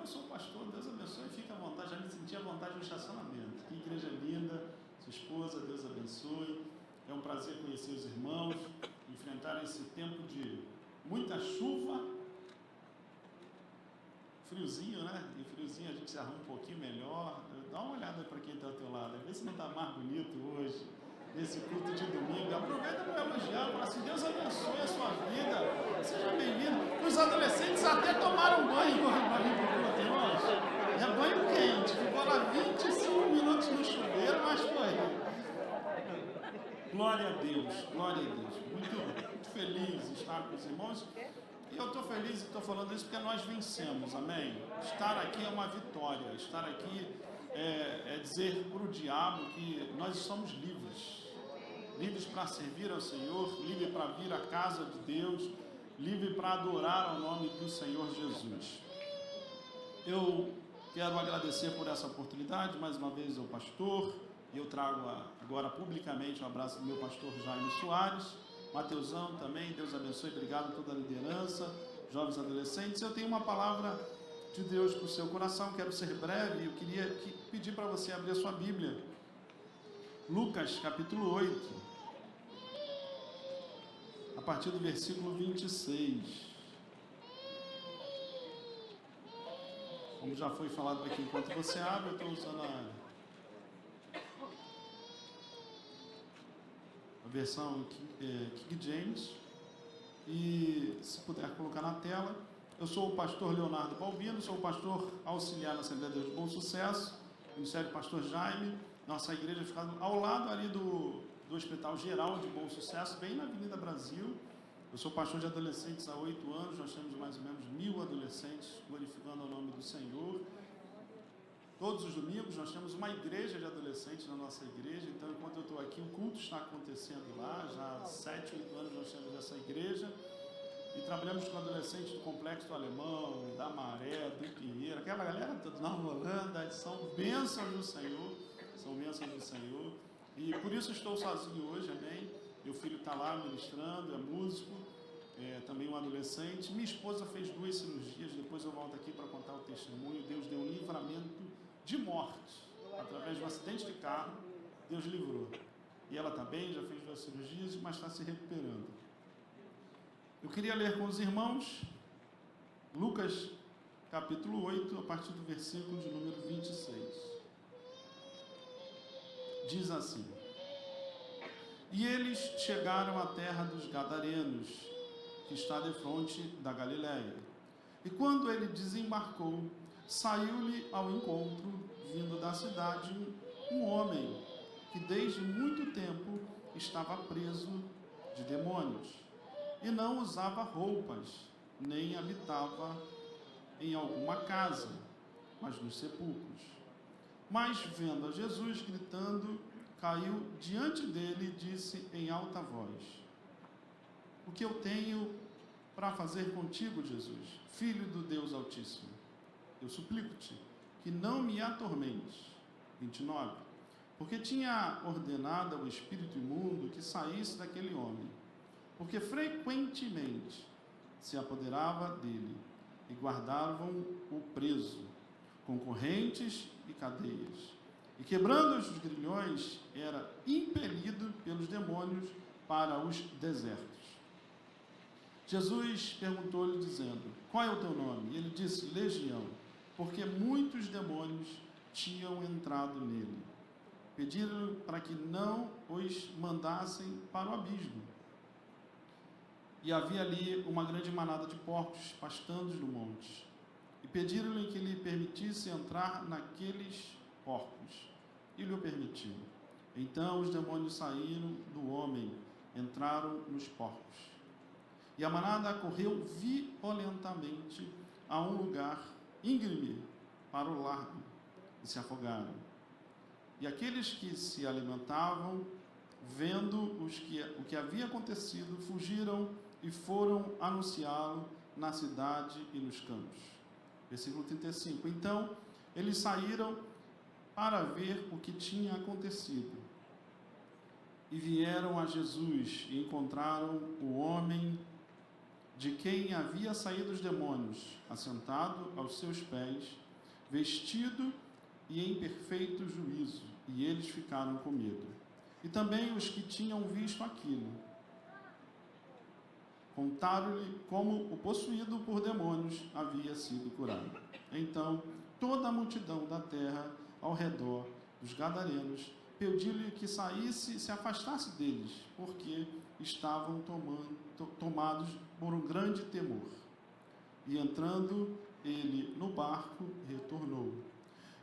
sou pastor, Deus abençoe, fica à vontade, já me senti à vontade no estacionamento. Que igreja linda, sua esposa, Deus abençoe. É um prazer conhecer os irmãos, enfrentar esse tempo de muita chuva, friozinho, né? E friozinho a gente se arruma um pouquinho melhor. Dá uma olhada para quem está ao teu lado, vê se não está mais bonito hoje, nesse culto de domingo. Aproveita para elogiar, fala assim: Deus abençoe a sua vida, seja bem-vindo. Os adolescentes até tomaram banho para vir para o culto, irmãos. É banho quente, ficou lá 25 minutos no chuveiro, mas foi. Glória a Deus, glória a Deus. Muito feliz de estar com os irmãos. E eu estou feliz e estou falando isso porque nós vencemos, amém? Estar aqui é uma vitória. Estar aqui é dizer para o diabo que nós estamos livres. Livres para servir ao Senhor, livre para vir à casa de Deus, livre para adorar ao nome do Senhor Jesus. Eu quero agradecer por essa oportunidade, mais uma vez ao pastor, e eu trago agora publicamente um abraço do meu pastor Jaime Soares, Mateusão também, Deus abençoe, obrigado a toda a liderança, jovens adolescentes. Eu tenho uma palavra de Deus para o seu coração, quero ser breve, eu queria pedir para você abrir a sua Bíblia, Lucas capítulo 8, a partir do versículo 26. Como já foi falado aqui, enquanto você abre, eu estou usando a versão King James, e se puder colocar na tela. Eu sou o pastor Leonardo Balbino, sou o pastor auxiliar na Assembleia de Deus de Bom Sucesso, Ministério Pastor Jaime. Nossa igreja fica ao lado ali do Hospital Geral de Bom Sucesso, bem na Avenida Brasil. Eu sou pastor de adolescentes há 8 anos, nós temos mais ou menos 1000 adolescentes glorificando o nome do Senhor. Todos os domingos nós temos uma igreja de adolescentes na nossa igreja, então enquanto eu estou aqui, o culto está acontecendo lá, já há 7, 8 anos nós temos essa igreja, e trabalhamos com adolescentes do Complexo do Alemão, da Maré, do Pinheiro, aquela galera toda, Nova Holanda, são bênçãos do Senhor, e por isso estou sozinho hoje, amém? Meu filho está lá ministrando, é músico, também um adolescente. Minha esposa fez 2 cirurgias, depois eu volto aqui para contar o testemunho. Deus deu um livramento de morte, através de um acidente de carro, Deus livrou. E ela está bem, já fez 2 cirurgias, mas está se recuperando. Eu queria ler com os irmãos, Lucas capítulo 8, a partir do versículo de número 26. Diz assim: E eles chegaram à terra dos Gadarenos, que está defronte da Galiléia. E quando ele desembarcou, saiu-lhe ao encontro, vindo da cidade, um homem que desde muito tempo estava preso de demônios, e não usava roupas, nem habitava em alguma casa, mas nos sepulcros. Mas, vendo a Jesus gritando, caiu diante dele e disse em alta voz: O que eu tenho para fazer contigo, Jesus, Filho do Deus Altíssimo? Eu suplico-te que não me atormentes. 29. Porque tinha ordenado ao espírito imundo que saísse daquele homem, porque frequentemente se apoderava dele e guardavam-o preso, com correntes e cadeias. E quebrando os grilhões, era impelido pelos demônios para os desertos. Jesus perguntou-lhe, dizendo: Qual é o teu nome? E ele disse: Legião, porque muitos demônios tinham entrado nele. Pediram-lhe para que não os mandassem para o abismo. E havia ali uma grande manada de porcos pastando no monte. E pediram-lhe que lhe permitisse entrar naqueles porcos. E lhe o permitiu. Então os demônios saíram do homem, entraram nos porcos. E a manada correu violentamente a um lugar íngreme para o largo, e se afogaram. E aqueles que se alimentavam, vendo o que havia acontecido, fugiram e foram anunciá-lo na cidade e nos campos. Versículo 35. Então, eles saíram para ver o que tinha acontecido. E vieram a Jesus e encontraram o homem de quem havia saído os demônios, assentado aos seus pés, vestido e em perfeito juízo, e eles ficaram com medo. E também os que tinham visto aquilo contaram-lhe como o possuído por demônios havia sido curado. Então, toda a multidão da terra ao redor dos gadarenos pediu-lhe que saísse e se afastasse deles, porque estavam tomados por um grande temor. E entrando ele no barco, retornou.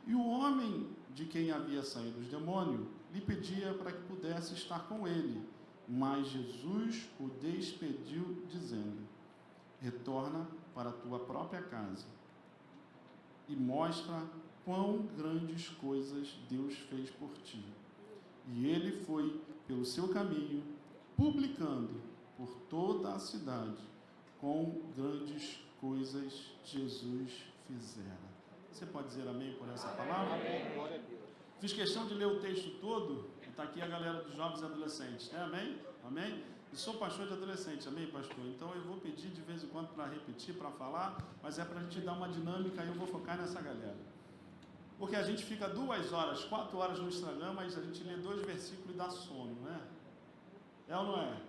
E o homem de quem havia saído os demônios lhe pedia para que pudesse estar com ele, mas Jesus o despediu, dizendo: retorna para a tua própria casa e mostra quão grandes coisas Deus fez por ti. E ele foi pelo seu caminho, publicando por toda a cidade quão grandes coisas Jesus fizera. Você pode dizer amém por essa palavra? Amém. Glória a Deus. Fiz questão de ler o texto todo, e está aqui a galera dos jovens e adolescentes, né? Amém? Amém? E sou pastor de adolescente, amém, pastor? Então eu vou pedir de vez em quando para repetir, para falar, mas é para a gente dar uma dinâmica e eu vou focar nessa galera. Porque a gente fica 2 horas, 4 horas no Instagram, mas a gente lê 2 versículos e dá sono, né? É ou não é?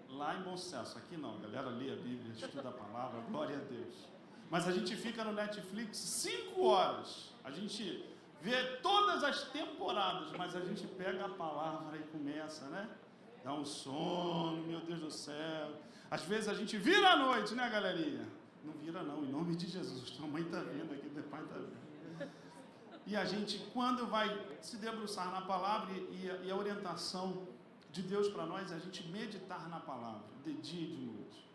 Lá em Bom Sucesso, aqui não, a galera lê a Bíblia, estuda a palavra, glória a Deus. Mas a gente fica no Netflix 5 horas, a gente vê todas as temporadas, mas a gente pega a palavra e começa, né? Dá um sono, meu Deus do céu. Às vezes a gente vira à noite, né, galerinha? Não vira não, em nome de Jesus. Tua mãe está vindo aqui, teu pai está vindo. E a gente, quando vai se debruçar na palavra e a orientação de Deus para nós, é a gente meditar na palavra, de dia e de noite.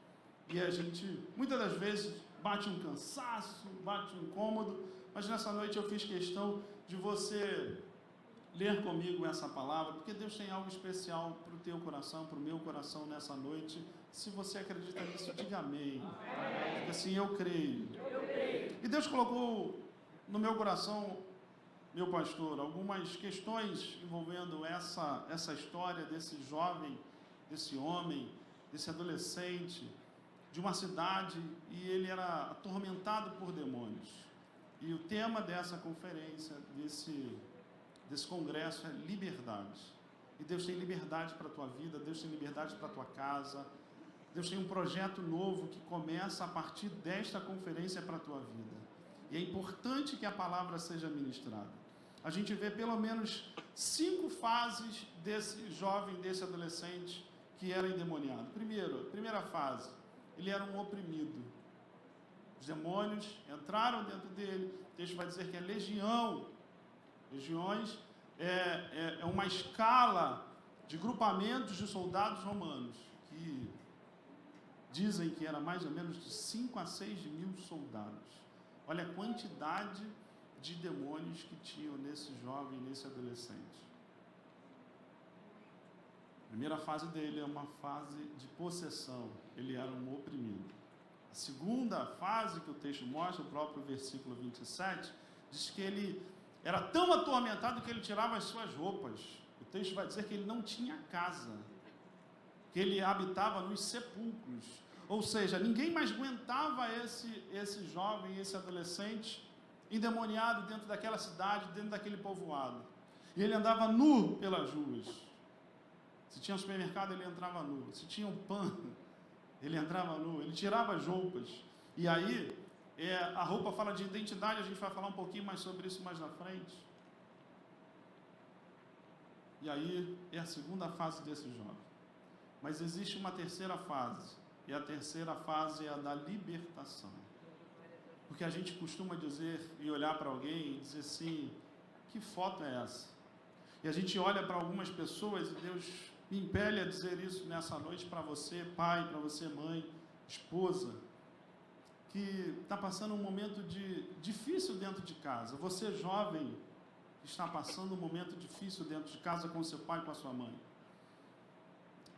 E a gente, muitas das vezes, bate um cansaço, bate um incômodo, mas nessa noite eu fiz questão de você ler comigo essa palavra, porque Deus tem algo especial para o teu coração, para o meu coração nessa noite. Se você acredita nisso, diga amém. Diga assim, eu creio. E Deus colocou no meu coração, meu pastor, algumas questões envolvendo essa história desse jovem, desse homem, desse adolescente, de uma cidade, e ele era atormentado por demônios. E o tema dessa conferência, desse congresso é liberdade. E Deus tem liberdade para a tua vida, Deus tem liberdade para a tua casa. Deus tem um projeto novo que começa a partir desta conferência para a tua vida. E é importante que a palavra seja ministrada. A gente vê pelo menos 5 fases desse jovem, desse adolescente que era endemoniado. Primeira fase, ele era um oprimido. Os demônios entraram dentro dele. O texto vai dizer que é legião. Legiões é uma escala de grupamentos de soldados romanos, que dizem que era mais ou menos de 5 a 6 mil soldados. Olha a quantidade de demônios que tinham nesse jovem, nesse adolescente. A primeira fase dele é uma fase de possessão. Ele era um oprimido. A segunda fase que o texto mostra, o próprio versículo 27, diz que ele era tão atormentado que ele tirava as suas roupas. O texto vai dizer que ele não tinha casa, que ele habitava nos sepulcros. Ou seja, ninguém mais aguentava esse jovem, esse adolescente endemoniado dentro daquela cidade, dentro daquele povoado. E ele andava nu pelas ruas. Se tinha um supermercado, ele entrava nu. Se tinha um pão, ele entrava nu. Ele tirava as roupas. E aí, a roupa fala de identidade, a gente vai falar um pouquinho mais sobre isso mais na frente. E aí, é a segunda fase desse jovem. Mas existe uma terceira fase. E a terceira fase é a da libertação. Porque a gente costuma dizer e olhar para alguém e dizer assim, que foto é essa? E a gente olha para algumas pessoas e Deus me impele a dizer isso nessa noite para você, pai, para você, mãe, esposa, que está passando um momento difícil dentro de casa. Você, jovem, está passando um momento difícil dentro de casa com seu pai e com a sua mãe.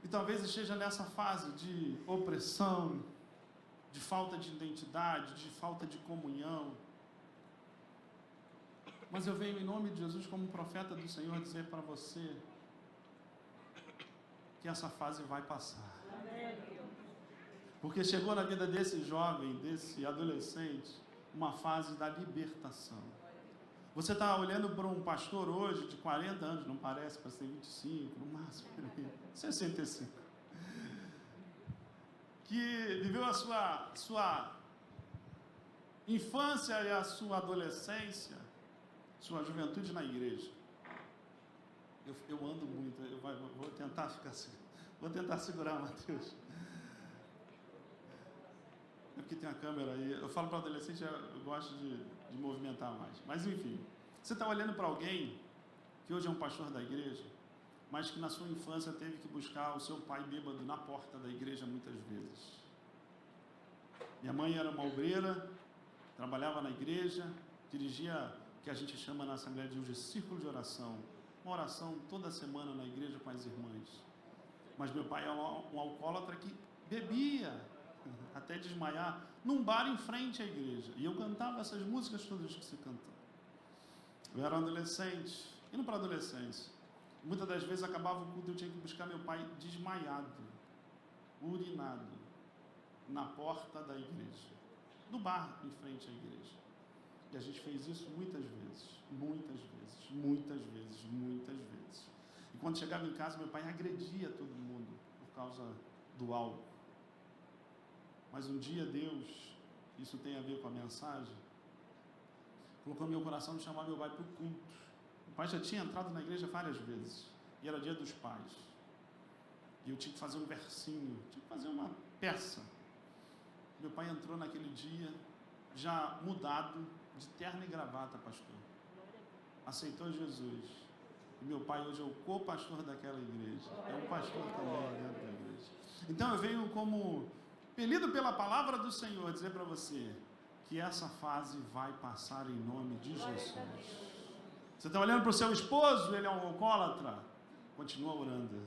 E talvez esteja nessa fase de opressão, de falta de identidade, de falta de comunhão. Mas eu venho em nome de Jesus como profeta do Senhor dizer para você que essa fase vai passar. Porque chegou na vida desse jovem, desse adolescente, uma fase da libertação. Você está olhando para um pastor hoje de 40 anos, não parece, para ser 25, no máximo 65, que viveu a sua infância e a sua adolescência, sua juventude na igreja. Eu ando muito, vou tentar segurar, Mateus. Aqui tem a câmera aí. Eu falo para o adolescente, eu gosto de movimentar mais. Mas enfim, você está olhando para alguém que hoje é um pastor da igreja, mas que na sua infância teve que buscar o seu pai bêbado na porta da igreja muitas vezes. Minha mãe era uma obreira, trabalhava na igreja, dirigia o que a gente chama na Assembleia de hoje círculo de oração, uma oração toda semana na igreja com as irmãs. Mas meu pai era um alcoólatra que bebia até desmaiar num bar em frente à igreja, e eu cantava essas músicas todas que se cantam. Eu era um adolescente, indo para a adolescência, muitas das vezes acabava o culto e eu tinha que buscar meu pai desmaiado, urinado, na porta da igreja, do bar em frente à igreja. E a gente fez isso muitas vezes. E quando chegava em casa, meu pai agredia todo mundo por causa do álcool. Mas um dia Deus, isso tem a ver com a mensagem, colocou no meu coração de chamar meu pai para o culto. O pai já tinha entrado na igreja várias vezes, e era dia dos pais. E eu tinha que fazer um versinho, tinha que fazer uma peça. Meu pai entrou naquele dia, já mudado, de terno e gravata, pastor. Aceitou Jesus. E meu pai hoje é o co-pastor daquela igreja. É um pastor também dentro da igreja. Então eu venho como impelido pela palavra do Senhor dizer para você que essa fase vai passar em nome de Jesus. Você está olhando para o seu esposo, ele é um alcoólatra? Continua orando.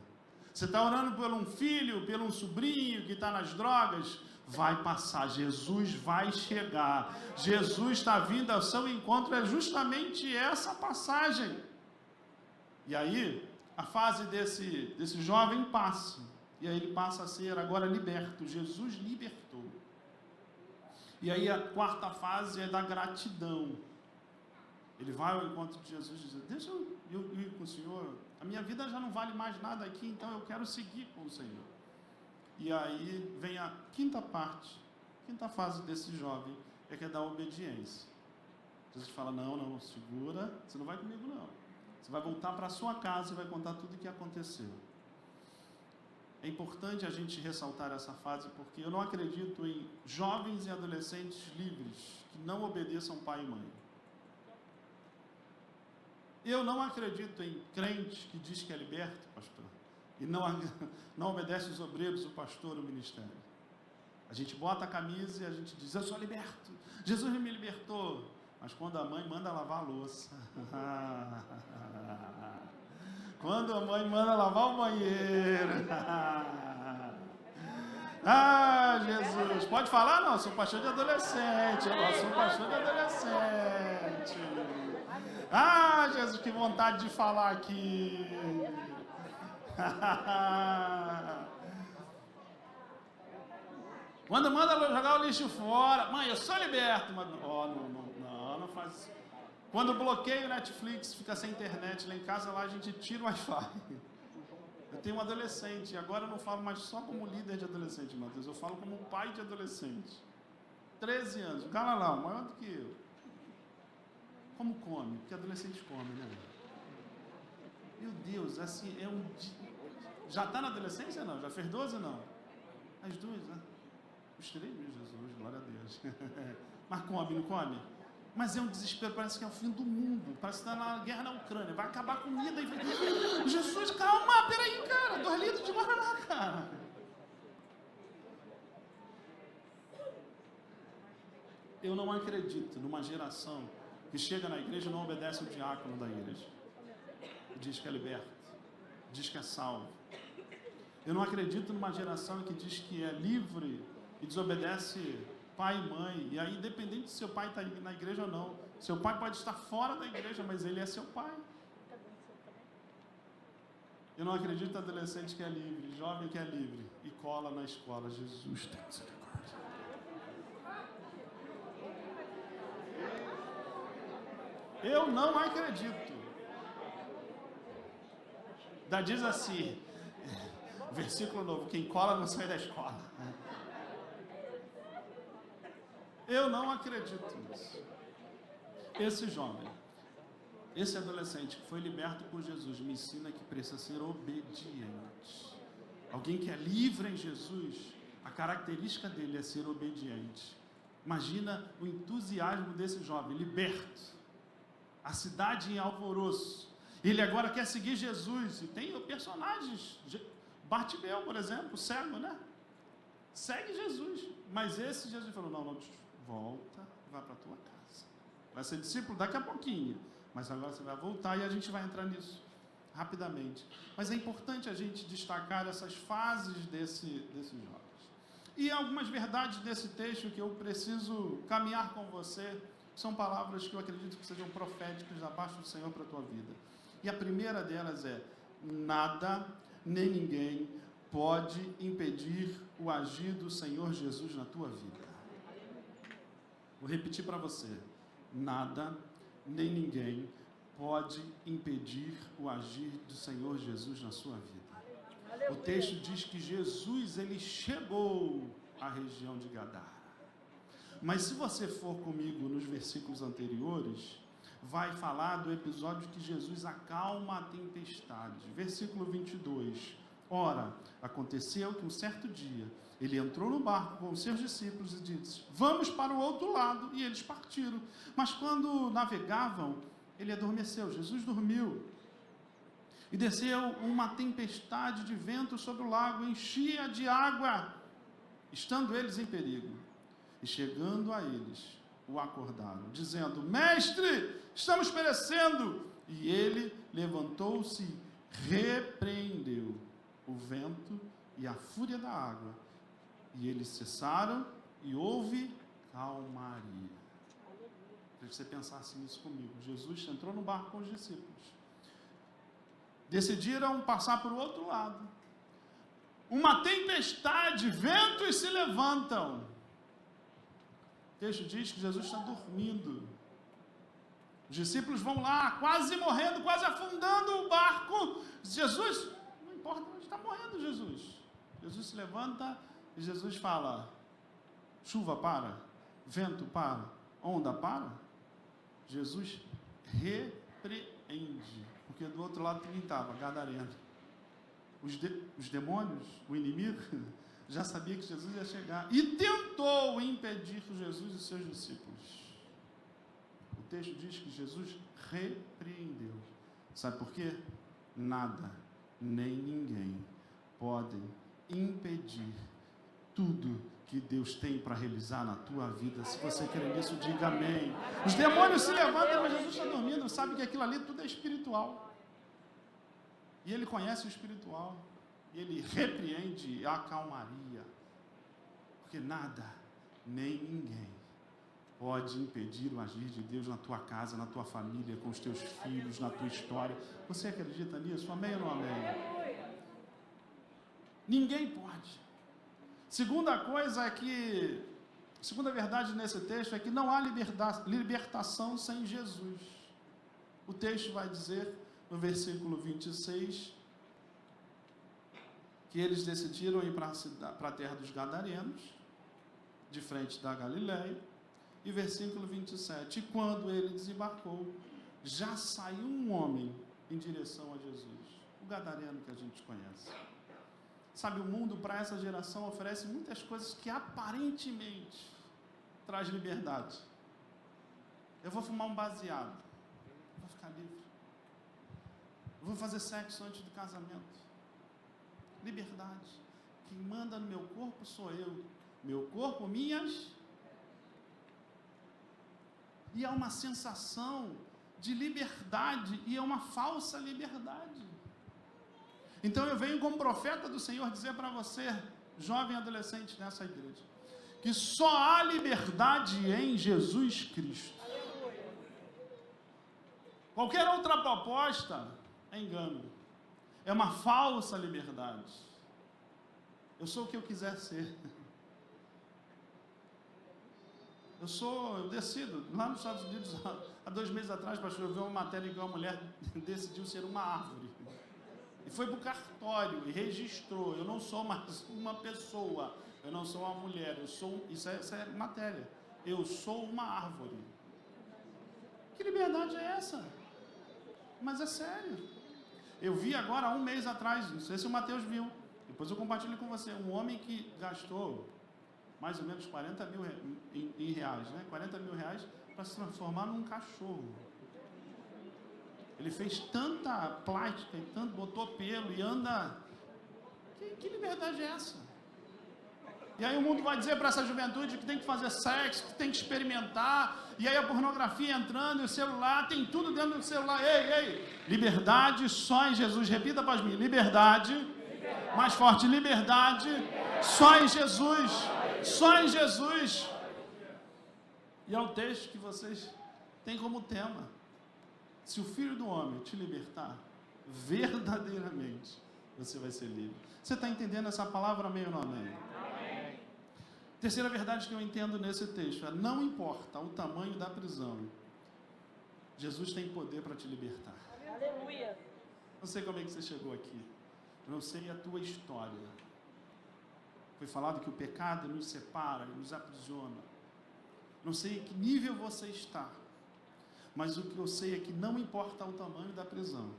Você está orando por um filho, por um sobrinho que está nas drogas? Vai passar, Jesus vai chegar, Jesus está vindo ao seu encontro, é justamente essa passagem. E aí, a fase desse jovem passa, e aí ele passa a ser agora liberto, Jesus libertou. E aí a quarta fase é da gratidão. Ele vai ao encontro de Jesus e diz: deixa eu ir com o Senhor, a minha vida já não vale mais nada aqui, então eu quero seguir com o Senhor. E aí vem a quinta fase desse jovem, é que é da obediência. Jesus fala: não, segura, você não vai comigo não. Você vai voltar para a sua casa e vai contar tudo o que aconteceu. É importante a gente ressaltar essa fase, porque eu não acredito em jovens e adolescentes livres que não obedeçam pai e mãe. Eu não acredito em crente que diz que é liberto, pastor, e não obedece os obreiros, o pastor, o ministério. A gente bota a camisa e a gente diz: eu sou liberto, Jesus me libertou. Mas quando a mãe manda lavar a louça, quando a mãe manda lavar o banheiro, Jesus, pode falar? Não, sou pastor de adolescente, Jesus, que vontade de falar aqui. Quando manda jogar o lixo fora, mãe, eu sou liberto, mas não faz isso. Quando bloqueia o Netflix, fica sem internet lá em casa, lá a gente tira o Wi-Fi. Eu tenho um adolescente, e agora eu não falo mais só como líder de adolescente, Matheus, eu falo como pai de adolescente. 13 anos, o cara lá, maior do que eu. Como come? Porque adolescente come, né? Meu Deus, assim, já está na adolescência, não? Já fez 12, não? As duas, né? Os 3 mil, Jesus, glória a Deus. Mas come, não come? Mas é um desespero, parece que é o fim do mundo. Parece que está na guerra na Ucrânia. Vai acabar a comida e... Jesus, calma, peraí, cara. 2 litros de Guaraná, cara. Eu não acredito numa geração que chega na igreja e não obedece o diácono da igreja. Diz que é liberto. Diz que é salvo. Eu não acredito numa geração que diz que é livre e desobedece pai e mãe. E aí, independente se seu pai está na igreja ou não, seu pai pode estar fora da igreja, mas ele é seu pai. Eu não acredito em adolescente que é livre, jovem que é livre, e cola na escola. Jesus tem misericórdia. Eu não acredito. Da diz assim, versículo novo, quem cola não sai da escola. Eu não acredito nisso. Esse jovem, esse adolescente que foi liberto por Jesus, me ensina que precisa ser obediente. Alguém que é livre em Jesus, a característica dele é ser obediente. Imagina o entusiasmo desse jovem, liberto. A cidade em alvoroço. Ele agora quer seguir Jesus. E tem personagens. Bartimeu, por exemplo, cego, né? Segue Jesus. Mas esse Jesus falou, não, volta, vai para a tua casa. Vai ser discípulo daqui a pouquinho. Mas agora você vai voltar e a gente vai entrar nisso rapidamente. Mas é importante a gente destacar essas fases desses jovens. E algumas verdades desse texto que eu preciso caminhar com você, são palavras que eu acredito que sejam proféticas da parte do Senhor para a tua vida. E a primeira delas é, nada nem ninguém pode impedir o agir do Senhor Jesus na tua vida. Vou repetir para você. Nada nem ninguém pode impedir o agir do Senhor Jesus na sua vida. O texto diz que Jesus, ele chegou à região de Gadara. Mas se você for comigo nos versículos anteriores, vai falar do episódio que Jesus acalma a tempestade. Versículo 22. Ora, aconteceu que um certo dia, ele entrou no barco com os seus discípulos e disse, vamos para o outro lado, e eles partiram. Mas quando navegavam, ele adormeceu, Jesus dormiu. E desceu uma tempestade de vento sobre o lago, enchia de água, estando eles em perigo. E chegando a eles, o acordaram, dizendo, mestre, estamos perecendo. E ele levantou-se e repreendeu o vento e a fúria da água. E eles cessaram e houve calmaria. Queria que você pensasse nisso comigo. Jesus entrou no barco com os discípulos. Decidiram passar para o outro lado. Uma tempestade, ventos se levantam. O texto diz que Jesus está dormindo. Os discípulos vão lá, quase morrendo, quase afundando o barco. Jesus, não importa, está morrendo Jesus. Jesus se levanta e Jesus fala, chuva para, vento para, onda para. Jesus repreende, porque do outro lado também estava, gadareno. Os demônios, o inimigo, já sabia que Jesus ia chegar e tentou impedir Jesus e seus discípulos. O texto diz que Jesus repreendeu. Sabe por quê? Nada, nem ninguém podem impedir tudo que Deus tem para realizar na tua vida. Se você crê nisso, diga amém. Os demônios se levantam, mas Jesus está dormindo. Sabe que aquilo ali tudo é espiritual. E ele conhece o espiritual. E ele repreende a calmaria. Porque nada, nem ninguém pode impedir o agir de Deus na tua casa, na tua família, com os teus filhos, na tua história. Você acredita nisso? Amém ou não amém? Ninguém pode. Segunda coisa é que, segunda verdade nesse texto é que não há libertação sem Jesus. O texto vai dizer, no versículo 26, que eles decidiram ir para a terra dos Gadarenos, de frente da Galileia, e versículo 27, e quando ele desembarcou, já saiu um homem em direção a Jesus, o Gadareno que a gente conhece. Sabe, o mundo para essa geração oferece muitas coisas que aparentemente traz liberdade. Eu vou fumar um baseado, vou ficar livre. Eu vou fazer sexo antes do casamento. Liberdade. Quem manda no meu corpo sou eu. Meu corpo, minhas. E há uma sensação de liberdade, e é uma falsa liberdade. Então eu venho como profeta do Senhor dizer para você, jovem adolescente nessa igreja, que só há liberdade em Jesus Cristo. Qualquer outra proposta é engano. É uma falsa liberdade. Eu sou o que eu quiser ser. Eu decido. Lá nos Estados Unidos, há 2 meses atrás, pastor, eu vi uma matéria em que uma mulher decidiu ser uma árvore. E foi para o cartório e registrou. Eu não sou mais uma pessoa. Eu não sou uma mulher. Isso é matéria. Eu sou uma árvore. Que liberdade é essa? Mas é sério. Eu vi agora, há 1 mês atrás, não sei se o Mateus viu, depois eu compartilho com você, um homem que gastou mais ou menos 40 mil em reais, né? 40 mil reais para se transformar num cachorro. Ele fez tanta plástica e tanto, botou pelo e anda. Que liberdade é essa? E aí o mundo vai dizer para essa juventude que tem que fazer sexo, que tem que experimentar, e aí a pornografia entrando, e o celular, tem tudo dentro do celular. Ei, liberdade só em Jesus. Repita para mim, liberdade, mais forte, liberdade só em Jesus, só em Jesus. E é o texto que vocês têm como tema. Se o Filho do Homem te libertar, verdadeiramente, você vai ser livre. Você está entendendo essa palavra, amém ou não amém? Amém. Terceira verdade que eu entendo nesse texto é: não importa o tamanho da prisão, Jesus tem poder para te libertar. Aleluia. Não sei como é que você chegou aqui. Eu não sei a tua história. Foi falado que o pecado nos separa, nos aprisiona. Não sei em que nível você está. Mas o que eu sei é que não importa o tamanho da prisão,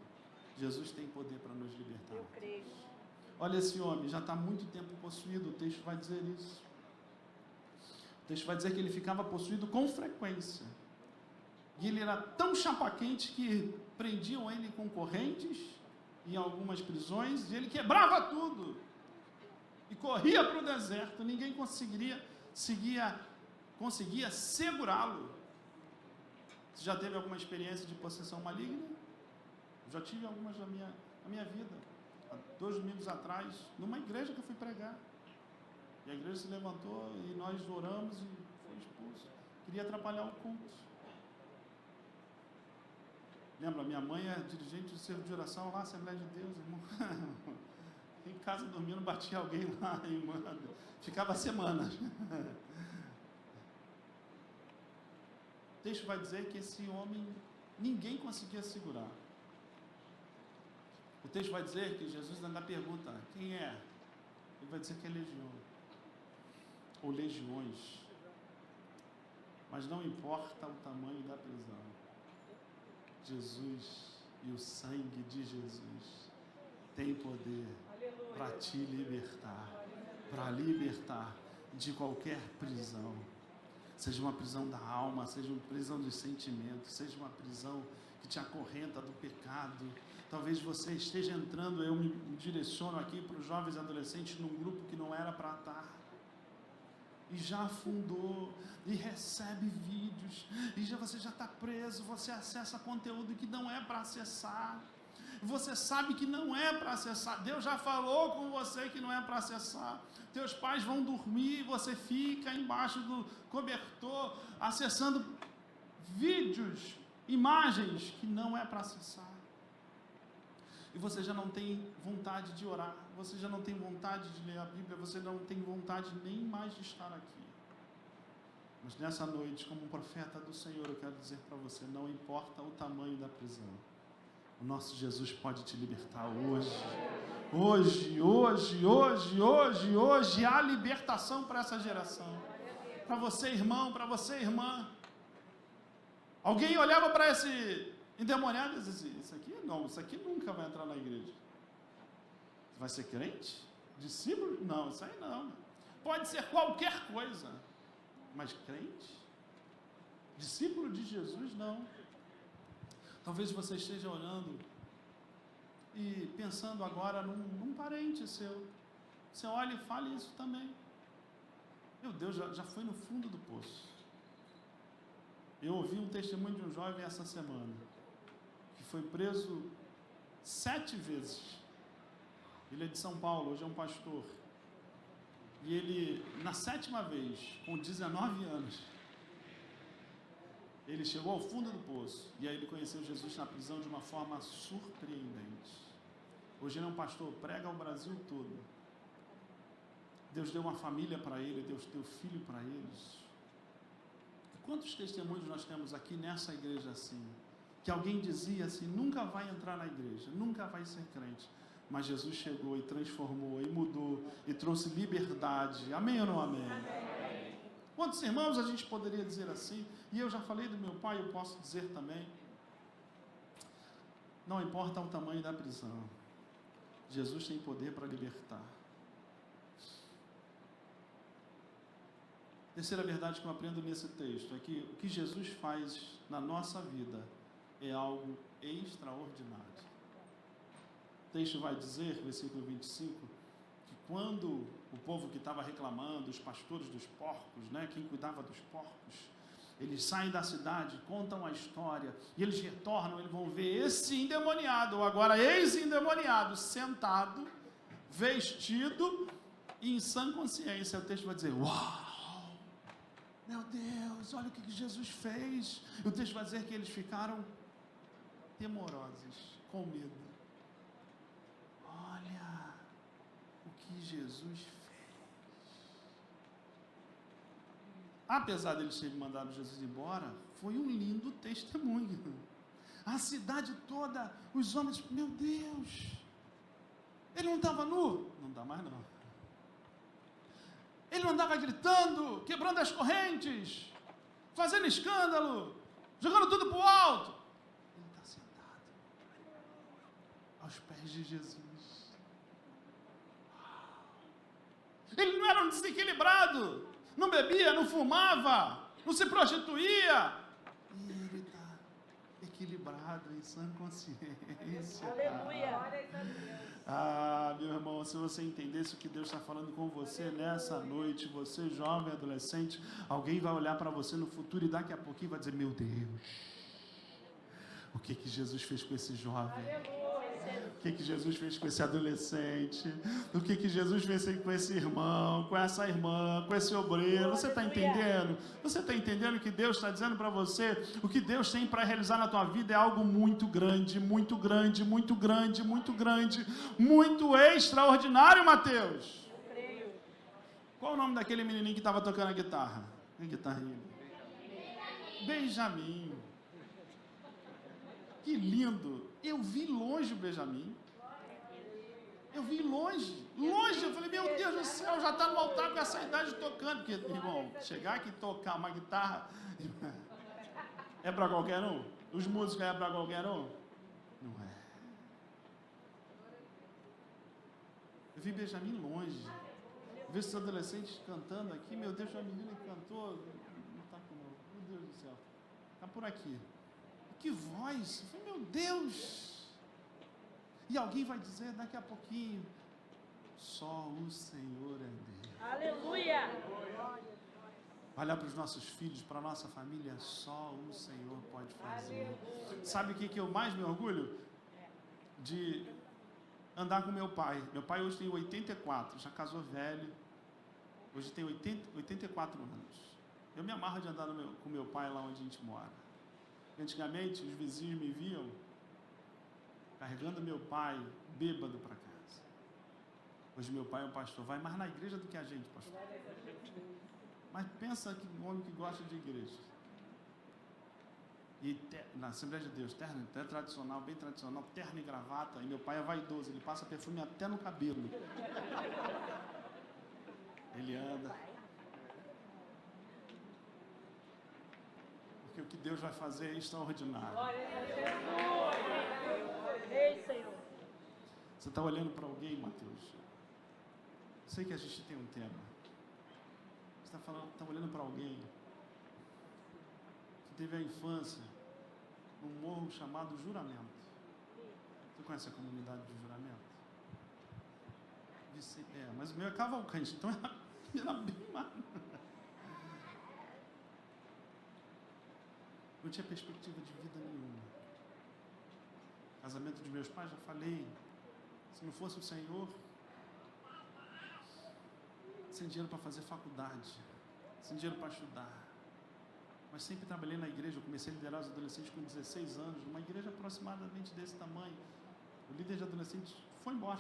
Jesus tem poder para nos libertar. Eu creio. Olha, esse homem já está há muito tempo possuído, o texto vai dizer isso. O texto vai dizer que ele ficava possuído com frequência. E ele era tão chapa-quente que prendiam ele com correntes em algumas prisões, e ele quebrava tudo. E corria para o deserto, ninguém conseguia segurá-lo. Você já teve alguma experiência de possessão maligna? Já tive algumas na minha vida. Há 2 domingos atrás, numa igreja que eu fui pregar. E a igreja se levantou e nós oramos e foi expulso. Queria atrapalhar o culto. Lembra, minha mãe é dirigente do serviço de oração lá, Assembleia de Deus, irmão. Em casa dormindo, batia alguém lá, irmã. Ficava semanas. O texto vai dizer que esse homem, ninguém conseguia segurar. O texto vai dizer que Jesus ainda pergunta: quem é? Ele vai dizer que é legião, ou legiões. Mas não importa o tamanho da prisão, Jesus e o sangue de Jesus tem poder para te libertar, para libertar de qualquer prisão. Seja uma prisão da alma, seja uma prisão dos sentimentos, seja uma prisão que te acorrenta do pecado. Talvez você esteja entrando, eu me direciono aqui para os jovens e adolescentes, num grupo que não era para estar. E já afundou, e recebe vídeos, e você já está preso, você acessa conteúdo que não é para acessar. Você sabe que não é para acessar. Deus já falou com você que não é para acessar. Teus pais vão dormir, você fica embaixo do cobertor, acessando vídeos, imagens que não é para acessar. E você já não tem vontade de orar, você já não tem vontade de ler a Bíblia, você não tem vontade nem mais de estar aqui. Mas nessa noite, como um profeta do Senhor, eu quero dizer para você: não importa o tamanho da prisão, o nosso Jesus pode te libertar hoje. Hoje há libertação para essa geração. Para você, irmão, para você, irmã. Alguém olhava para esse endemoniado e dizia: isso aqui não, isso aqui nunca vai entrar na igreja. Vai ser crente? Discípulo? Não, isso aí não. Pode ser qualquer coisa, mas crente? Discípulo de Jesus, não. Talvez você esteja orando e pensando agora num parente seu. Você olha e fale isso também. Meu Deus, já foi no fundo do poço. Eu ouvi um testemunho de um jovem essa semana, que foi preso 7 vezes. Ele é de São Paulo, hoje é um pastor. E ele, na 7ª vez, com 19 anos, ele chegou ao fundo do poço. E aí ele conheceu Jesus na prisão de uma forma surpreendente. Hoje ele é um pastor, prega ao Brasil todo. Deus deu uma família para ele, Deus deu filho para eles. Quantos testemunhos nós temos aqui nessa igreja assim? Que alguém dizia assim, nunca vai entrar na igreja, nunca vai ser crente. Mas Jesus chegou e transformou, e mudou, e trouxe liberdade. Amém ou não amém? Amém. Quantos irmãos a gente poderia dizer assim? E eu já falei do meu pai, eu posso dizer também. Não importa o tamanho da prisão, Jesus tem poder para libertar. Terceira verdade que eu aprendo nesse texto é que o que Jesus faz na nossa vida é algo extraordinário. O texto vai dizer, versículo 25, que quando o povo que estava reclamando, os pastores dos porcos, né, quem cuidava dos porcos, eles saem da cidade, contam a história, e eles retornam, eles vão ver esse endemoniado, ou agora ex-endemoniado, sentado, vestido, e em sã consciência. O texto vai dizer, uau! Meu Deus, olha o que Jesus fez. E o texto vai dizer que eles ficaram temorosos, com medo. Olha o que Jesus fez. Apesar deles terem mandado Jesus embora, foi um lindo testemunho. A cidade toda, os homens, meu Deus, ele não estava nu? Não dá mais não. Ele não andava gritando, quebrando as correntes, fazendo escândalo, jogando tudo para o alto. Ele está sentado aos pés de Jesus. Ele não era um desequilibrado, não bebia, não fumava, não se prostituía. E ele está equilibrado, em sã consciência. Aleluia! Ah, meu irmão, se você entendesse o que Deus está falando com você nessa noite, você jovem, adolescente, alguém vai olhar para você no futuro e daqui a pouquinho vai dizer, meu Deus, o que Jesus fez com esse jovem? O que Jesus fez com esse adolescente? O que Jesus fez com esse irmão, com essa irmã, com esse obreiro? Você está entendendo? Você está entendendo que Deus está dizendo para você? O que Deus tem para realizar na tua vida é algo muito grande, muito grande, muito grande, muito grande, muito extraordinário, Mateus. Qual o nome daquele menininho que estava tocando a guitarra? A guitarrinha. Benjamin. Que lindo! Eu vi longe o Benjamin. Eu vi longe. Eu falei, meu Deus do céu, já está no altar com essa idade tocando. Porque, irmão, chegar aqui e tocar uma guitarra é para qualquer um? Os músicos é para qualquer um? Não é. Eu vi Benjamin longe. Vi esses adolescentes cantando aqui. Meu Deus, a menina que cantou. Não está com não. Meu Deus do céu. Está por aqui. Que voz! Eu falei, meu Deus! E alguém vai dizer daqui a pouquinho, só o Senhor é Deus. Aleluia! Olhar para os nossos filhos, para a nossa família, só o Senhor pode fazer. Sabe o que eu mais me orgulho? De andar com meu pai. Meu pai hoje tem 84, já casou velho. Hoje tem 84 anos. Eu me amarro de andar com meu pai lá onde a gente mora. Antigamente, os vizinhos me viam carregando meu pai bêbado para casa. Hoje meu pai é um pastor, vai mais na igreja do que a gente, pastor. Mas pensa que um homem que gosta de igreja. E na Assembleia de Deus, terno, até tradicional, bem tradicional, terno e gravata. E meu pai é vaidoso, ele passa perfume até no cabelo. Ele anda. Porque o que Deus vai fazer é extraordinário. Ei, Senhor. Você está olhando para alguém, Mateus? Sei que a gente tem um tema. Você está olhando para alguém que teve a infância num morro chamado Juramento. Você conhece a comunidade de Juramento? Mas o meu é Cavalcante, então era bem mais. Não tinha perspectiva de vida nenhuma. Casamento de meus pais, já falei. Se não fosse o Senhor, sem dinheiro para fazer faculdade, sem dinheiro para estudar. Mas sempre trabalhei na igreja. Eu comecei a liderar os adolescentes com 16 anos, uma igreja aproximadamente desse tamanho. O líder de adolescente foi embora.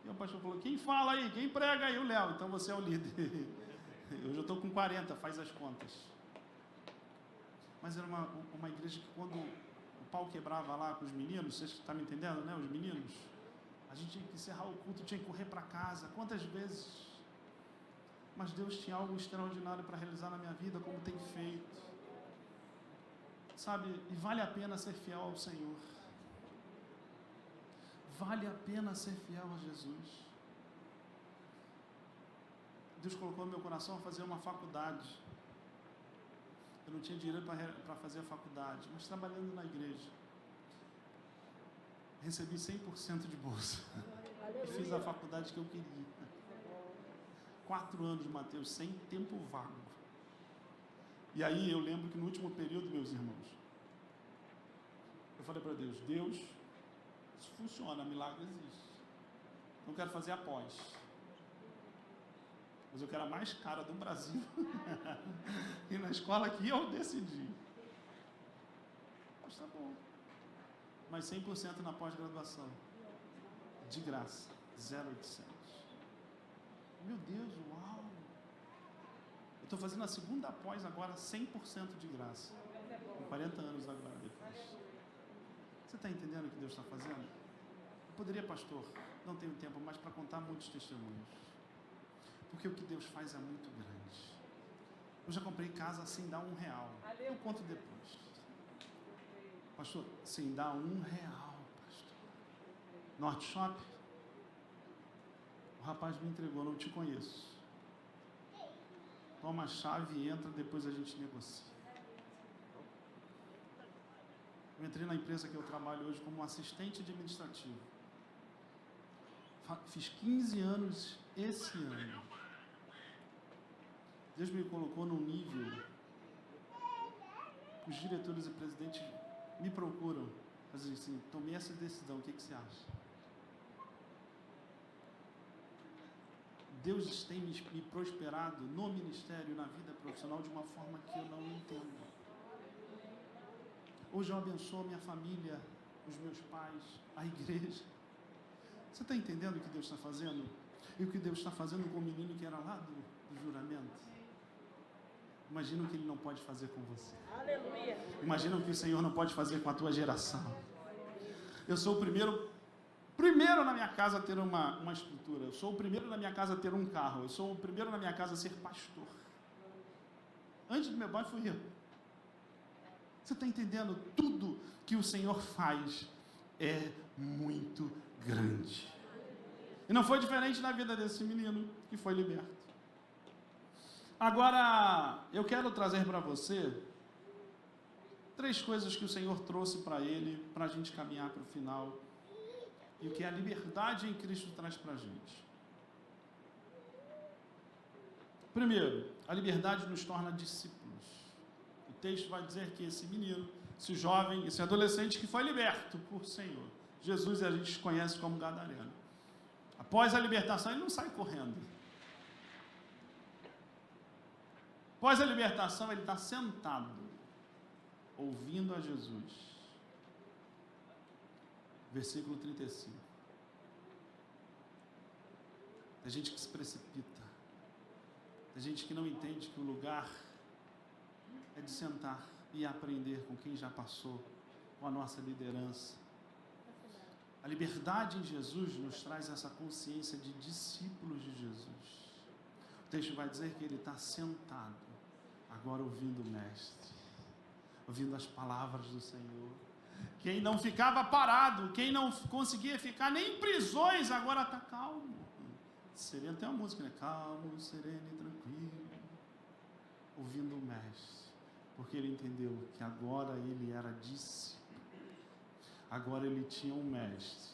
E o pastor falou, quem fala aí? Quem prega aí? O Léo. Então você é o líder. Eu já estou com 40, faz as contas. Mas era uma igreja que quando o pau quebrava lá com os meninos, vocês estão me entendendo, né? Os meninos, a gente tinha que encerrar o culto, tinha que correr para casa. Quantas vezes? Mas Deus tinha algo extraordinário para realizar na minha vida, como tem feito. Sabe, e vale a pena ser fiel ao Senhor. Vale a pena ser fiel a Jesus. Deus colocou no meu coração a fazer uma faculdade. Eu não tinha dinheiro para fazer a faculdade, mas trabalhando na igreja. Recebi 100% de bolsa. E fiz a faculdade que eu queria. 4 anos, Mateus, sem tempo vago. E aí eu lembro que no último período, meus irmãos, eu falei para Deus, Deus, isso funciona, milagre existe. Não quero fazer após. Mas eu quero a mais cara do Brasil. E na escola aqui eu decidi. Mas tá bom. Mas 100% na pós-graduação. De graça. 0,800. Meu Deus, uau! Eu estou fazendo a segunda pós agora 100% de graça. Com 40 anos agora depois. Você está entendendo o que Deus está fazendo? Eu poderia, pastor, não tenho tempo mais para contar muitos testemunhos. Porque o que Deus faz é muito grande. Eu já comprei casa sem dar R$1. Eu conto depois. Pastor, sem dar R$1, pastor. Norte Shop? O rapaz me entregou, não te conheço. Toma a chave e entra, depois a gente negocia. Eu entrei na empresa que eu trabalho hoje como assistente administrativo. Fiz 15 anos esse ano. Deus me colocou num nível que os diretores e presidentes me procuram. Fazem assim, tomei essa decisão, o que você acha? Deus tem me prosperado no ministério, na vida profissional, de uma forma que eu não entendo. Hoje eu abençoo a minha família, os meus pais, a igreja. Você está entendendo o que Deus está fazendo? E o que Deus está fazendo com o menino que era lá do juramento? Imagina o que Ele não pode fazer com você. Aleluia. Imagina o que o Senhor não pode fazer com a tua geração. Eu sou o primeiro na minha casa a ter uma estrutura. Eu sou o primeiro na minha casa a ter um carro. Eu sou o primeiro na minha casa a ser pastor. Antes do meu pai fui eu. Você está entendendo? Tudo que o Senhor faz é muito grande. E não foi diferente na vida desse menino que foi liberto. Agora, eu quero trazer para você 3 coisas que o Senhor trouxe para ele, para a gente caminhar para o final. E o que a liberdade em Cristo traz para a gente. Primeiro, a liberdade nos torna discípulos. O texto vai dizer que esse menino, esse jovem, esse adolescente que foi liberto por Senhor. Jesus a gente conhece como gadareno. Após a libertação, ele não sai correndo. Após a libertação, ele está sentado, ouvindo a Jesus. Versículo 35. Tem gente que se precipita. Tem gente que não entende que o lugar é de sentar e aprender com quem já passou, com a nossa liderança. A liberdade em Jesus nos traz essa consciência de discípulos de Jesus. O texto vai dizer que ele está sentado, agora ouvindo o Mestre, ouvindo as palavras do Senhor. Quem não ficava parado, quem não conseguia ficar nem em prisões, agora está calmo. Sereno, tem uma música, né? Calmo, sereno e tranquilo, ouvindo o Mestre, porque ele entendeu que agora ele era discípulo. Agora ele tinha um mestre.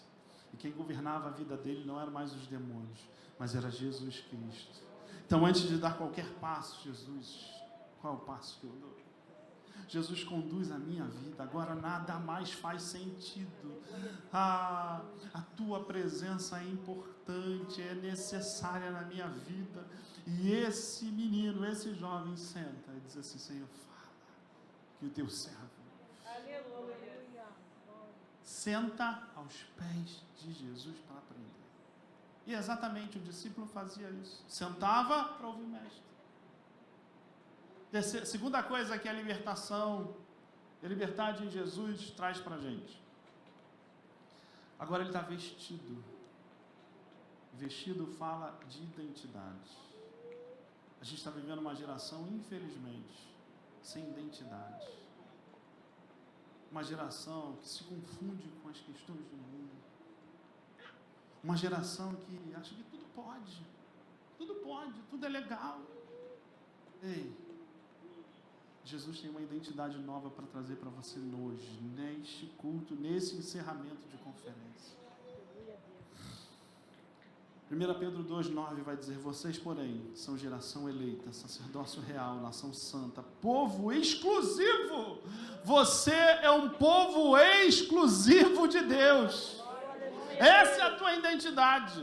E quem governava a vida dele não eram mais os demônios, mas era Jesus Cristo. Então, antes de dar qualquer passo, Jesus, qual é o passo que eu dou? Jesus conduz a minha vida, agora nada mais faz sentido. A tua presença é importante, é necessária na minha vida. E esse menino, esse jovem senta e diz assim, Senhor, fala que o teu servo senta aos pés de Jesus para aprender. E exatamente o discípulo fazia isso. Sentava para ouvir o mestre. Segunda coisa que a libertação, a liberdade em Jesus traz para a gente. Agora ele está vestido. Vestido fala de identidade. A gente está vivendo uma geração, infelizmente, sem identidade. Uma geração que se confunde com as questões do mundo. Uma geração que acha que tudo pode, tudo é legal. Ei, Jesus tem uma identidade nova para trazer para você hoje, neste culto, nesse encerramento de conferência. 1 Pedro 2,9 vai dizer: vocês, porém, são geração eleita, sacerdócio real, nação santa, povo exclusivo. Você é um povo exclusivo de Deus. Essa é a tua identidade.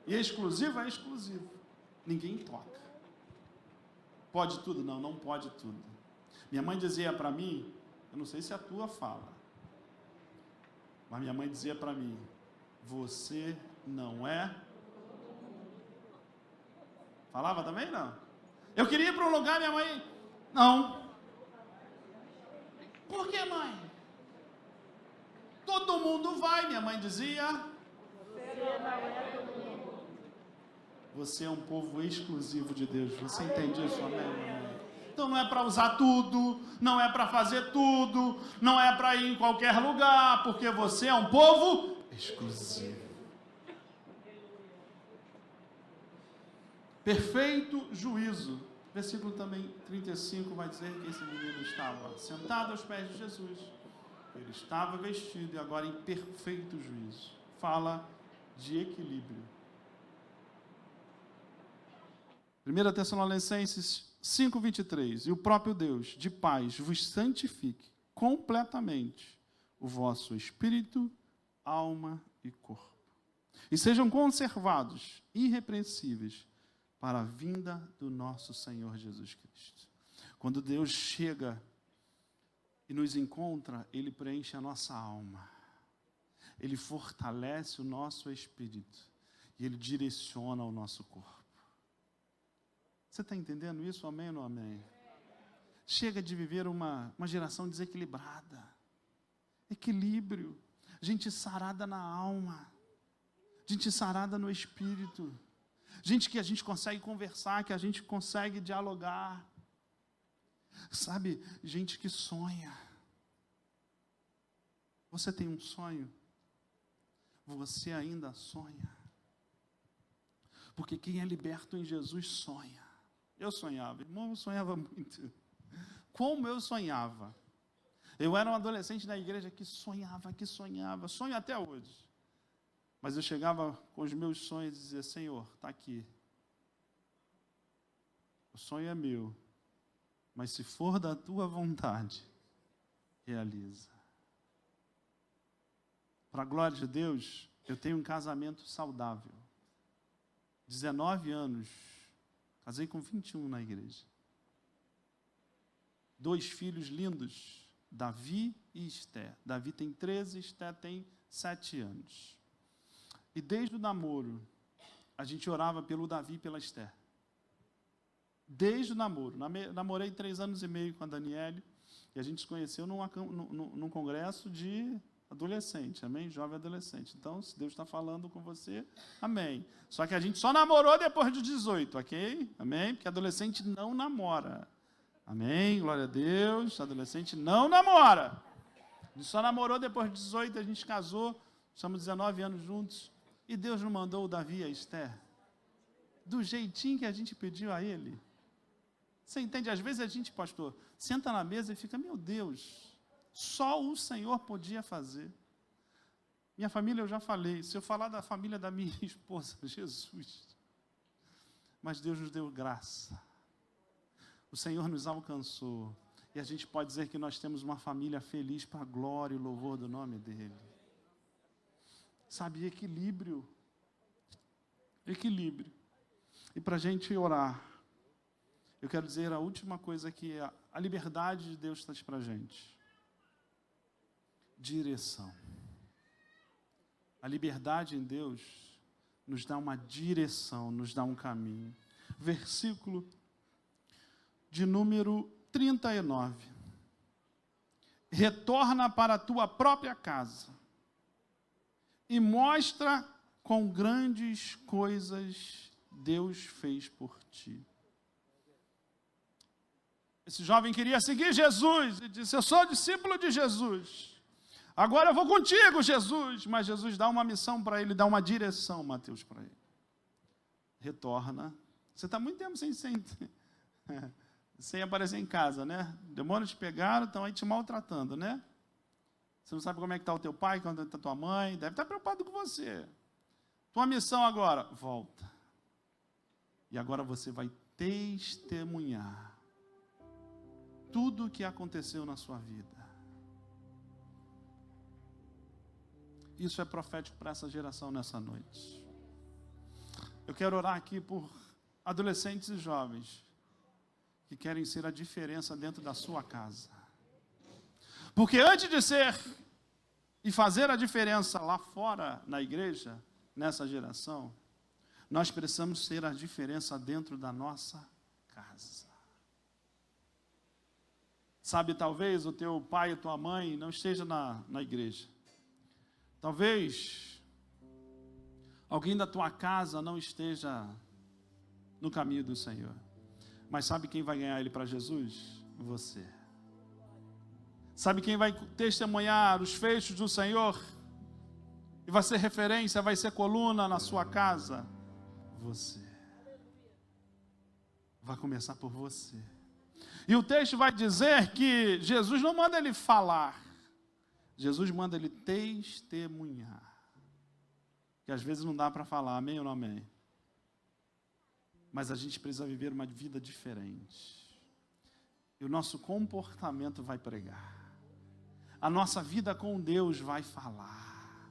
E exclusivo é exclusivo. Ninguém toca. Pode tudo? Não, não pode tudo. Minha mãe dizia para mim, eu não sei se a tua fala, mas minha mãe dizia para mim: você não é... Falava também? Não. Eu queria ir para um lugar, minha mãe... Não. Por que, mãe? Todo mundo vai, minha mãe dizia. Você é um povo exclusivo de Deus. Você entende isso, amém? Então não é para usar tudo, não é para fazer tudo, não é para ir em qualquer lugar, porque você é um povo exclusivo. Perfeito juízo. Versículo também 35 vai dizer que esse menino estava sentado aos pés de Jesus. Ele estava vestido e agora em perfeito juízo. Fala de equilíbrio. 1 Tessalonicenses 5,23. E o próprio Deus de paz vos santifique completamente o vosso espírito, alma e corpo. E sejam conservados irrepreensíveis para a vinda do nosso Senhor Jesus Cristo. Quando Deus chega e nos encontra, Ele preenche a nossa alma. Ele fortalece o nosso espírito. E Ele direciona o nosso corpo. Você está entendendo isso? Amém ou não amém? Chega de viver uma geração desequilibrada. Equilíbrio. Gente sarada na alma. Gente sarada no espírito. Gente que a gente consegue conversar, que a gente consegue dialogar. Sabe, gente que sonha. Você tem um sonho? Você ainda sonha? Porque quem é liberto em Jesus sonha. Eu sonhava, irmão, eu sonhava muito. Como eu sonhava. Eu era um adolescente da igreja que sonhava. Sonho até hoje. Mas eu chegava com os meus sonhos e dizia: Senhor, está aqui. O sonho é meu. Mas se for da tua vontade, realiza. Para a glória de Deus, eu tenho um casamento saudável. 19 anos. Casei com 21 na igreja. 2 filhos lindos, Davi e Esther. Davi tem 13, Esther tem 7 anos. E desde o namoro, a gente orava pelo Davi e pela Esther. Desde o namoro. Namorei 3 anos e meio com a Daniele, e a gente se conheceu num congresso de adolescente, amém? Jovem adolescente. Então, se Deus está falando com você, amém. Só que a gente só namorou depois dos 18, ok? Amém? Porque adolescente não namora. Amém? Glória a Deus. Adolescente não namora. A gente só namorou depois dos 18, a gente casou, estamos 19 anos juntos. E Deus não mandou o Davi e a Esther do jeitinho que a gente pediu a ele. Você entende? Às vezes a gente, pastor, senta na mesa e fica: meu Deus, só o Senhor podia fazer. Minha família eu já falei. Se eu falar da família da minha esposa, Jesus. Mas Deus nos deu graça. O Senhor nos alcançou. E a gente pode dizer que nós temos uma família feliz para a glória e o louvor do nome dEle. Sabe, equilíbrio. Equilíbrio. E para a gente orar, eu quero dizer a última coisa que a liberdade de Deus traz para a gente. Direção. A liberdade em Deus nos dá uma direção, nos dá um caminho. Versículo de número 39. Retorna para a tua própria casa e mostra quão grandes coisas Deus fez por ti. Esse jovem queria seguir Jesus e disse: eu sou discípulo de Jesus. Agora eu vou contigo, Jesus. Mas Jesus dá uma missão para ele, dá uma direção, Mateus, para ele. Retorna. Você está muito tempo sem aparecer em casa, né? Demônios te pegaram, estão aí te maltratando, né? Você não sabe como é que está o teu pai, como está a tua mãe, deve estar preocupado com você. Tua missão agora, volta. E agora você vai testemunhar tudo o que aconteceu na sua vida. Isso é profético para essa geração nessa noite. Eu quero orar aqui por adolescentes e jovens que querem ser a diferença dentro da sua casa. Porque antes de ser e fazer a diferença lá fora na igreja, nessa geração, nós precisamos ser a diferença dentro da nossa casa. Sabe, talvez o teu pai e tua mãe não estejam na igreja. Talvez alguém da tua casa não esteja no caminho do Senhor. Mas sabe quem vai ganhar ele para Jesus? Você. Sabe quem vai testemunhar os feitos do Senhor? E vai ser referência, vai ser coluna na sua casa? Você. Vai começar por você. E o texto vai dizer que Jesus não manda ele falar. Jesus manda ele testemunhar. Que às vezes não dá para falar, amém ou não amém? Mas a gente precisa viver uma vida diferente. E o nosso comportamento vai pregar. A nossa vida com Deus vai falar.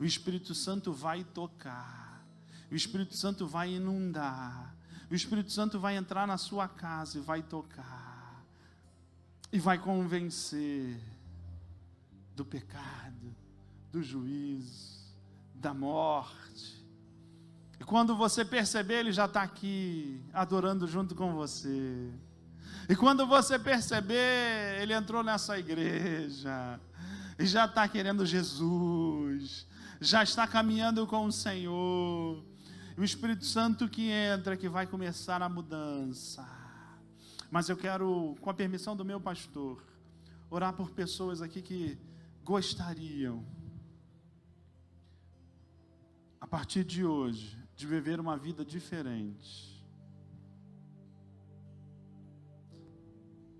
O Espírito Santo vai tocar. O Espírito Santo vai inundar. O Espírito Santo vai entrar na sua casa e vai tocar. E vai convencer do pecado, do juízo, da morte. E quando você perceber, ele já está aqui, adorando junto com você. E quando você perceber, ele entrou nessa igreja, e já está querendo Jesus, já está caminhando com o Senhor. E o Espírito Santo que entra, que vai começar a mudança. Mas eu quero, com a permissão do meu pastor, orar por pessoas aqui que gostariam, a partir de hoje, de viver uma vida diferente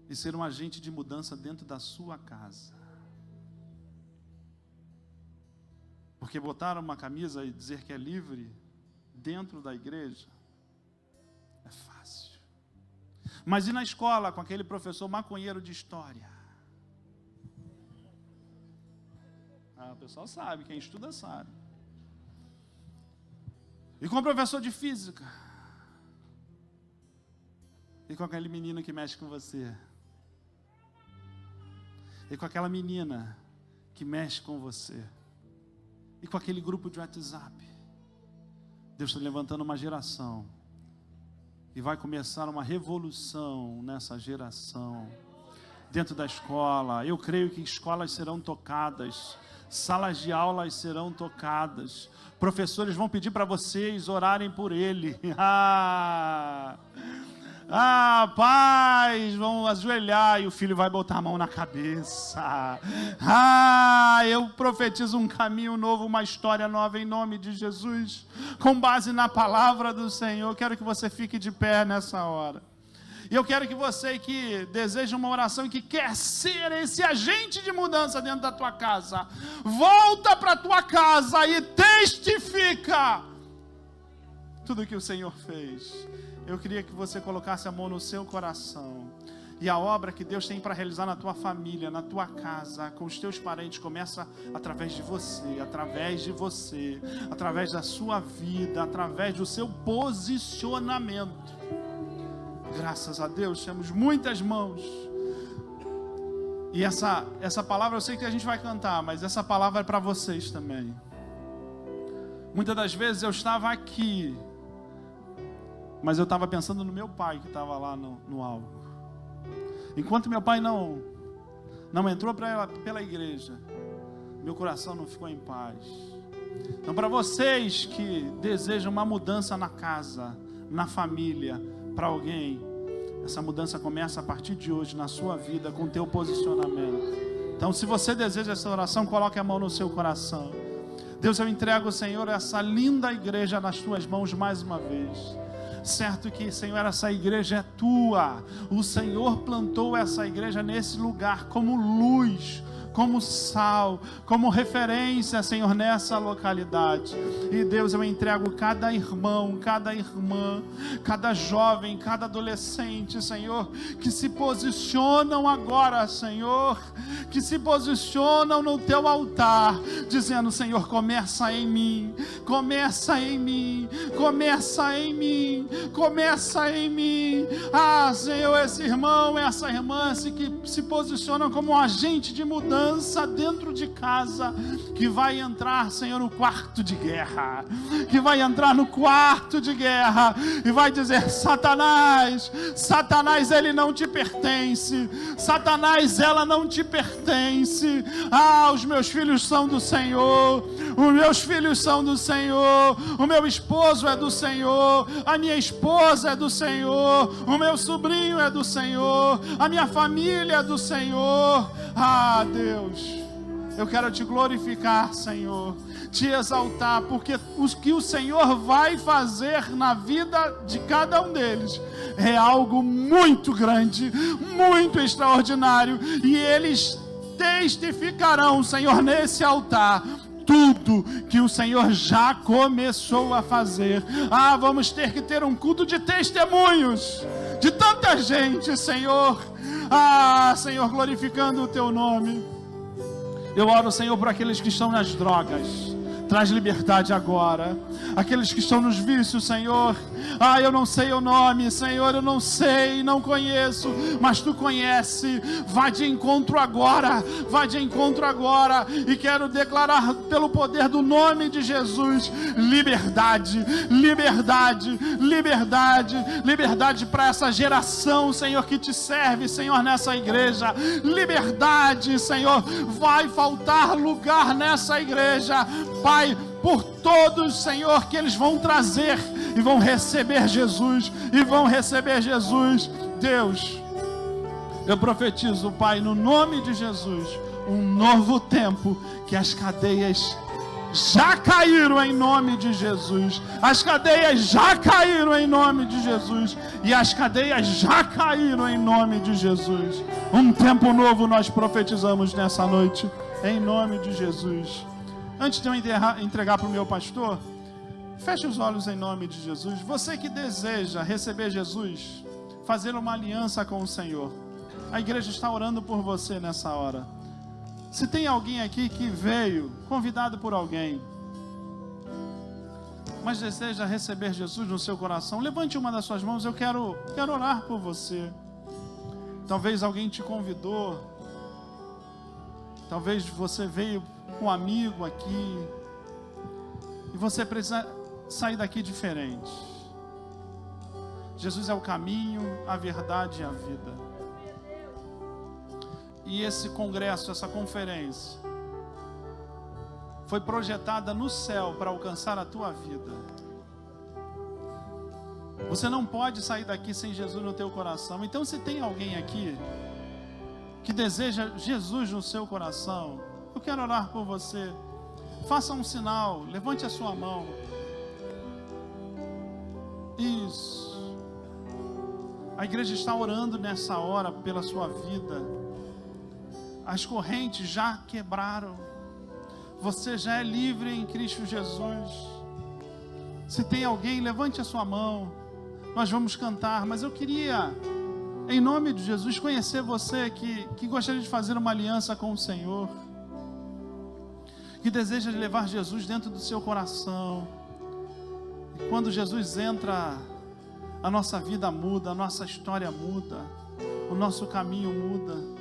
e ser um agente de mudança dentro da sua casa. Porque botar uma camisa e dizer que é livre dentro da igreja é fácil. Mas e na escola com aquele professor maconheiro de história? O pessoal sabe, quem estuda sabe. E com o professor de física? E com aquele menino que mexe com você? E com aquela menina que mexe com você? E com aquele grupo de WhatsApp? Deus está levantando uma geração. E vai começar uma revolução nessa geração. Dentro da escola. Eu creio que escolas serão tocadas. Salas de aulas serão tocadas. Professores vão pedir para vocês orarem por ele. Pais vão ajoelhar e o filho vai botar a mão na cabeça. Eu profetizo um caminho novo, uma história nova em nome de Jesus, com base na palavra do Senhor. Quero que você fique de pé nessa hora. E eu quero que você que deseja uma oração e que quer ser esse agente de mudança dentro da tua casa, volta para a tua casa e testifica tudo que o Senhor fez. Eu queria que você colocasse a mão no seu coração. E a obra que Deus tem para realizar na tua família, na tua casa, com os teus parentes, começa através de você, através da sua vida, através do seu posicionamento. Graças a Deus, temos muitas mãos. E essa palavra eu sei que a gente vai cantar, mas essa palavra é para vocês também. Muitas das vezes eu estava aqui, mas eu estava pensando no meu pai que estava lá no alvo. Enquanto meu pai não entrou pela igreja, meu coração não ficou em paz. Então, para vocês que desejam uma mudança na casa, na família, para alguém, essa mudança começa a partir de hoje na sua vida, com o teu posicionamento. Então, se você deseja essa oração, coloque a mão no seu coração. Deus, eu entrego, Senhor, essa linda igreja nas tuas mãos mais uma vez. Certo que, Senhor, essa igreja é tua. O Senhor plantou essa igreja nesse lugar como luz, como sal, como referência, Senhor, nessa localidade. E Deus, eu entrego cada irmão, cada irmã, cada jovem, cada adolescente, Senhor, que se posicionam agora, Senhor, que se posicionam no teu altar, dizendo: Senhor, começa em mim, começa em mim, começa em mim, começa em mim. Ah, Senhor, esse irmão, essa irmã que se posicionam como um agente de mudança dentro de casa, que vai entrar, Senhor, no quarto de guerra, que vai entrar no quarto de guerra e vai dizer: Satanás, Satanás, ele não te pertence, Satanás, ela não te pertence. Ah, os meus filhos são do Senhor, os meus filhos são do Senhor, o meu esposo é do Senhor, a minha esposa é do Senhor, o meu sobrinho é do Senhor, a minha família é do Senhor. Ah, Deus, eu quero te glorificar, Senhor, te exaltar, porque o que o Senhor vai fazer na vida de cada um deles é algo muito grande, muito extraordinário, e eles testificarão, Senhor, nesse altar, tudo que o Senhor já começou a fazer. Ah, vamos ter que ter um culto de testemunhos, de tanta gente, Senhor. Ah, Senhor, glorificando o teu nome. Eu oro, Senhor, por aqueles que estão nas drogas. Traz liberdade agora. Aqueles que estão nos vícios, Senhor. Ah, eu não sei o nome, Senhor, eu não sei, não conheço, mas Tu conhece. Vá de encontro agora, vá de encontro agora. E quero declarar pelo poder do nome de Jesus, liberdade, liberdade, liberdade, liberdade para essa geração, Senhor, que Te serve, Senhor, nessa igreja. Liberdade, Senhor, vai faltar lugar nessa igreja, Pai, por todos, Senhor, que eles vão trazer e vão receber Jesus, e vão receber Jesus. Deus, eu profetizo, Pai, no nome de Jesus, um novo tempo, que as cadeias já caíram em nome de Jesus, as cadeias já caíram em nome de Jesus, e as cadeias já caíram em nome de Jesus. Um tempo novo nós profetizamos nessa noite, em nome de Jesus. Antes de eu entregar para o meu pastor, feche os olhos em nome de Jesus. Você que deseja receber Jesus, fazer uma aliança com o Senhor, a igreja está orando por você nessa hora. Se tem alguém aqui que veio, convidado por alguém, mas deseja receber Jesus no seu coração, levante uma das suas mãos. Eu quero orar por você. Talvez alguém te convidou, talvez você veio com um amigo aqui, e você precisa sair daqui diferente. Jesus é o caminho, a verdade e a vida. E esse congresso, essa conferência, foi projetada no céu para alcançar a tua vida. Você não pode sair daqui sem Jesus no teu coração. Então, se tem alguém aqui que deseja Jesus no seu coração, eu quero orar por você. Faça um sinal, levante a sua mão. Isso. A igreja está orando nessa hora pela sua vida. As correntes já quebraram. Você já é livre em Cristo Jesus. Se tem alguém, levante a sua mão. Nós vamos cantar, mas eu queria, em nome de Jesus, conhecer você que gostaria de fazer uma aliança com o Senhor, que deseja levar Jesus dentro do seu coração. E quando Jesus entra, a nossa vida muda, a nossa história muda, o nosso caminho muda.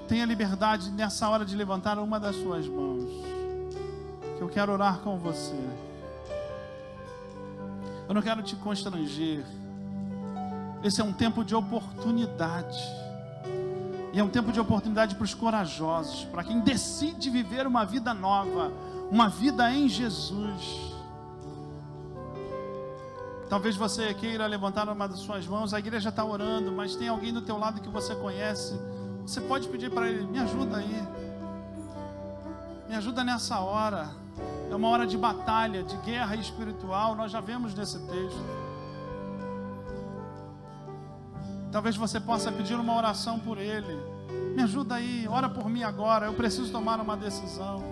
tenha liberdade nessa hora de levantar uma das suas mãos, que eu quero orar com você. Eu não quero te constranger. Esse é um tempo de oportunidade. E é um tempo de oportunidade para os corajosos, para quem decide viver uma vida nova, uma vida em Jesus. Talvez você queira levantar uma das suas mãos, a igreja está orando, mas tem alguém do teu lado que você conhece. Você pode pedir para ele: me ajuda aí, me ajuda nessa hora. É uma hora de batalha, de guerra espiritual, nós já vemos nesse texto. Talvez você possa pedir uma oração por ele: me ajuda aí, ora por mim agora, eu preciso tomar uma decisão.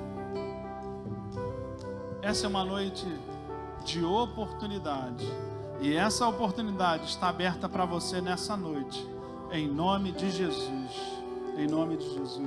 Essa é uma noite de oportunidade, e essa oportunidade está aberta para você nessa noite, em nome de Jesus, em nome de Jesus.